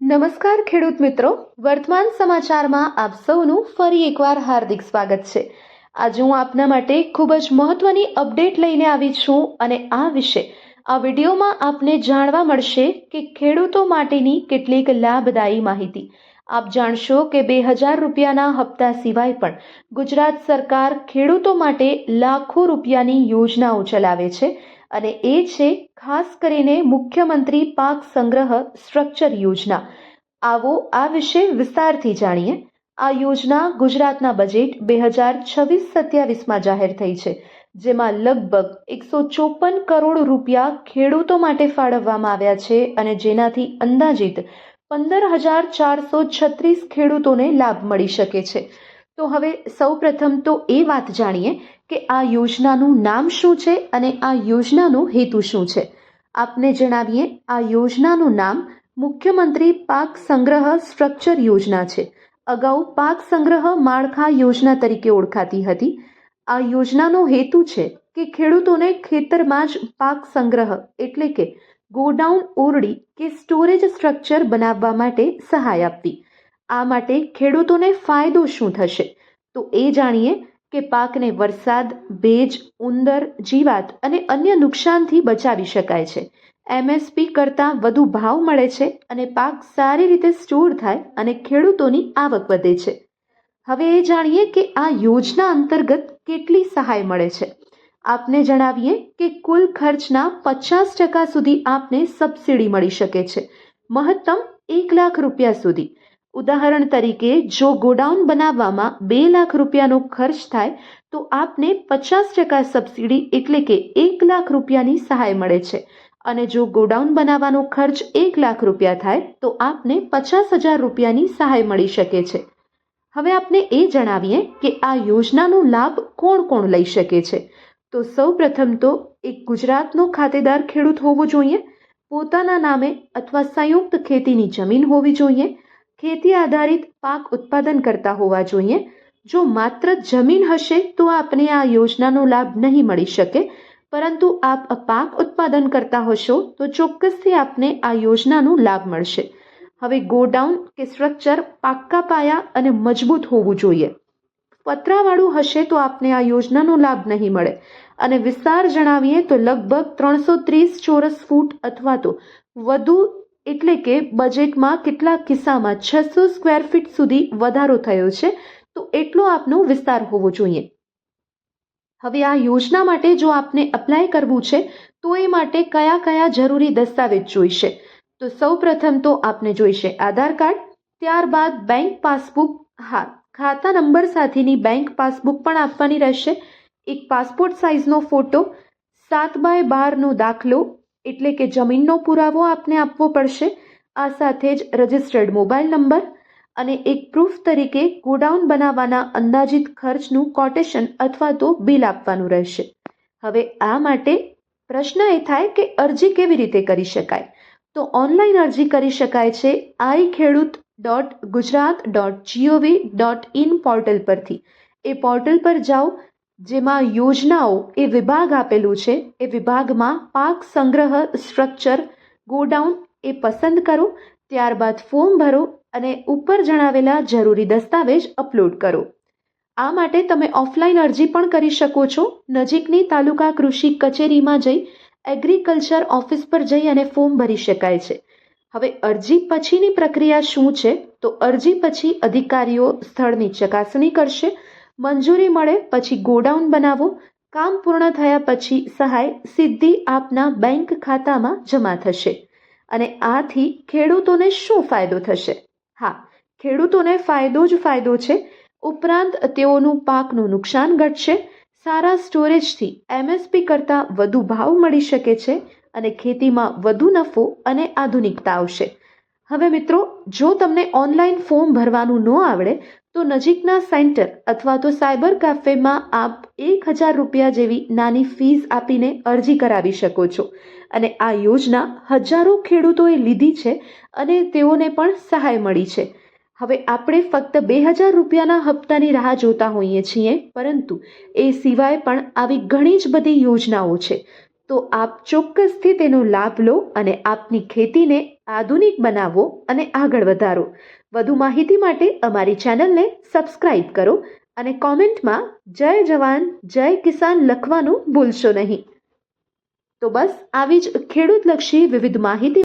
નમસ્કાર ખેડૂત મિત્રો, વર્તમાન સમાચારમાં આપ સૌનું ફરી એકવાર હાર્દિક સ્વાગત છે। આજે હું આપના માટે ખૂબ જ મહત્વની અપડેટ લઈને આવી છું અને આ વિશે આ વિડીયોમાં આપને જાણવા મળશે કે ખેડૂતો માટેની કેટલીક લાભદાયી માહિતી। આપ જાણશો કે 2000 રૂપિયાના હપ્તા સિવાય પણ ગુજરાત સરકાર ખેડૂતો માટે લાખો રૂપિયાની યોજનાઓ ચલાવે છે અને એ છે ખાસ કરીને મુખ્યમંત્રી પાક સંગ્રહ સ્ટ્રક્ચર યોજના। આવો આ વિશે વિસ્તારથી જાણીએ। આ યોજના ગુજરાતના બજેટ 2026-27માં જાહેર થઈ છે, જેમાં લગભગ 154 કરોડ રૂપિયા ખેડૂતો માટે ફાળવવામાં આવ્યા છે અને જેનાથી અંદાજિત 15,436 ખેડૂતોને લાભ મળી શકે છે। તો હવે સૌપ્રથમ તો એ વાત જાણીએ કે આ યોજનાનું નામ શું છે અને આ યોજનાનો હેતુ શું છે। આપને જણાવીએ, આ યોજનાનું નામ મુખ્યમંત્રી પાક સંગ્રહ સ્ટ્રક્ચર યોજના છે। અગાઉ પાક સંગ્રહ માળખા યોજના તરીકે ઓળખાતી હતી। આ યોજનાનો હેતુ છે કે ખેડૂતોને ખેતરમાં જ પાક સંગ્રહ એટલે કે ગોડાઉન ઓરડી કે સ્ટોરેજ સ્ટ્રક્ચર બનાવવા માટે સહાય આપવી। આ માટે ખેડૂતોને ફાયદો શું થશે, તો એ જાણીએ કે પાકને વરસાદ, ભેજ, ઉંદર, જીવાત અને અન્ય નુકસાનથી બચાવી શકાય છે। એમએસપી કરતાં વધુ ભાવ મળે છે અને પાક સારી રીતે સ્ટોર થાય અને ખેડૂતોની આવક વધે છે। હવે એ જાણીએ કે આ યોજના અંતર્ગત કેટલી સહાય મળે છે। આપને જણાવીએ કે કુલ ખર્ચના 50% સુધી આપને સબસિડી મળી શકે છે, મહત્તમ 1 લાખ રૂપિયા સુધી। ઉદાહરણ તરીકે, જો ગોડાઉન બનાવવામાં 2 લાખ રૂપિયાનો ખર્ચ થાય તો આપને 50% સબસિડી એટલે કે 1 લાખ રૂપિયાની સહાય મળે છે અને જો ગોડાઉન બનાવવાનો ખર્ચ 1 લાખ રૂપિયા થાય તો આપને 50,000 રૂપિયાની સહાય મળી શકે છે। હવે આપને એ જણાવીએ કે આ યોજનાનો લાભ કોણ કોણ લઈ શકે છે। તો સૌ પ્રથમ તો એક ગુજરાતનો ખાતેદાર ખેડૂત હોવો જોઈએ, પોતાના નામે અથવા સંયુક્ત ખેતીની જમીન હોવી જોઈએ, ખેતી આધારિત પાક ઉત્પાદન કરતા હોવા જોઈએ। જો માત્ર જમીન હશે તો આપને આ યોજનાનો લાભ નહીં મળી શકે, પરંતુ આપ પાક ઉત્પાદન કરતા હશો તો ચોક્કસથી આપને આ યોજનાનો લાભ મળશે। હવે ગોડાઉન કે સ્ટ્રક્ચર પાક્કા પાયા અને મજબૂત હોવું જોઈએ। પતરાવાળું હશે તો આપને આ યોજનાનો લાભ નહીં મળે અને વિસ્તાર જણાવીએ તો લગભગ 330 ચોરસ ફૂટ અથવા તો વધુ એટલે કે બજેટમાં કેટલાક કિસ્સામાં 600 સ્ક્વેર ફીટ સુધી વધારો થયો છે, તો એટલો આપનો વિસ્તાર હોવો જોઈએ। હવે આ યોજના માટે જો આપને એપ્લાય કરવું છે તો એ માટે કયા કયા જરૂરી દસ્તાવેજ જોઈશે, તો સૌ પ્રથમ તો આપને જોઈશે આધાર કાર્ડ, ત્યારબાદ બેંક પાસબુક, ખાતા નંબર સાથેની બેંક પાસબુક પણ આપવાની રહેશે, એક પાસપોર્ટ સાઇઝનો ફોટો, 7x12નો દાખલો એટલે કે જમીનનો પુરાવો આપને આપવો પડશે। આ સાથે જ રજિસ્ટર્ડ મોબાઈલ નંબર અને એક પ્રૂફ તરીકે ગોડાઉન બનાવવાના અંદાજિત ખર્ચનું કોટેશન અથવા તો બિલ આપવાનું રહેશે। હવે આ માટે પ્રશ્ન એ થાય કે અરજી કેવી રીતે કરી શકાય, તો ઓનલાઈન અરજી કરી શકાય છે iKhedoot.gujarat.gov.in પોર્ટલ પરથી। એ પોર્ટલ પર જાઓ, જેમાં યોજનાઓ એ વિભાગ આપેલું છે, એ વિભાગમાં પાક સંગ્રહ સ્ટ્રક્ચર ગોડાઉન એ પસંદ કરો, ત્યારબાદ ફોર્મ ભરો અને ઉપર જણાવેલા જરૂરી દસ્તાવેજ અપલોડ કરો। આ માટે તમે ઓફલાઈન અરજી પણ કરી શકો છો। નજીકની તાલુકા કૃષિ કચેરીમાં જઈ એગ્રીકલ્ચર ઓફિસ પર જઈ અને ફોર્મ ભરી શકાય છે। હવે અરજી પછીની પ્રક્રિયા શું છે, તો અરજી પછી અધિકારીઓ સ્થળની ચકાસણી કરશે, મંજૂરી મળે પછી ગોડાઉન બનાવો, કામ પૂર્ણ થયા પછી સહાય સીધી આપના બેંક ખાતામાં જમા થશે। અને આથી ખેડૂતોને શું ફાયદો થશે? ખેડૂતોને ફાયદો જ ફાયદો છે, ઉપરાંત તેઓનું પાકનું નુકસાન ઘટશે, સારા સ્ટોરેજથી એમએસપી કરતાં વધુ ભાવ મળી શકે છે અને ખેતીમાં વધુ નફો અને આધુનિકતા આવશે। હવે મિત્રો, જો તમને ઓનલાઈન ફોર્મ ભરવાનું ન આવડે તો નજીકના સેન્ટર અથવા તો સાયબર કાફેમાં આપ 1,000 રૂપિયા જેવી નાની ફીસ આપીને અરજી કરાવી શકો છો અને આ યોજના હજારો ખેડૂતોએ લીધી છે અને તેઓને પણ સહાય મળી છે। હવે આપણે ફક્ત 2,000 રૂપિયાના હપ્તાની રાહ જોતા હોઈએ છીએ, પરંતુ એ સિવાય પણ આવી ઘણી જ બધી યોજનાઓ છે, તો આપ ચોક્કસથી તેનો લાભ લો અને આપની ખેતીને આધુનિક બનાવો અને આગળ વધારો. વધુ માહિતી માટે અમારી ચેનલને સબસ્ક્રાઇબ કરો અને કોમેન્ટમાં જય જવાન જય કિસાન લખવાનું ભૂલશો નહીં. તો બસ આવી જ ખેડૂતલક્ષી વિવિધ માહિતી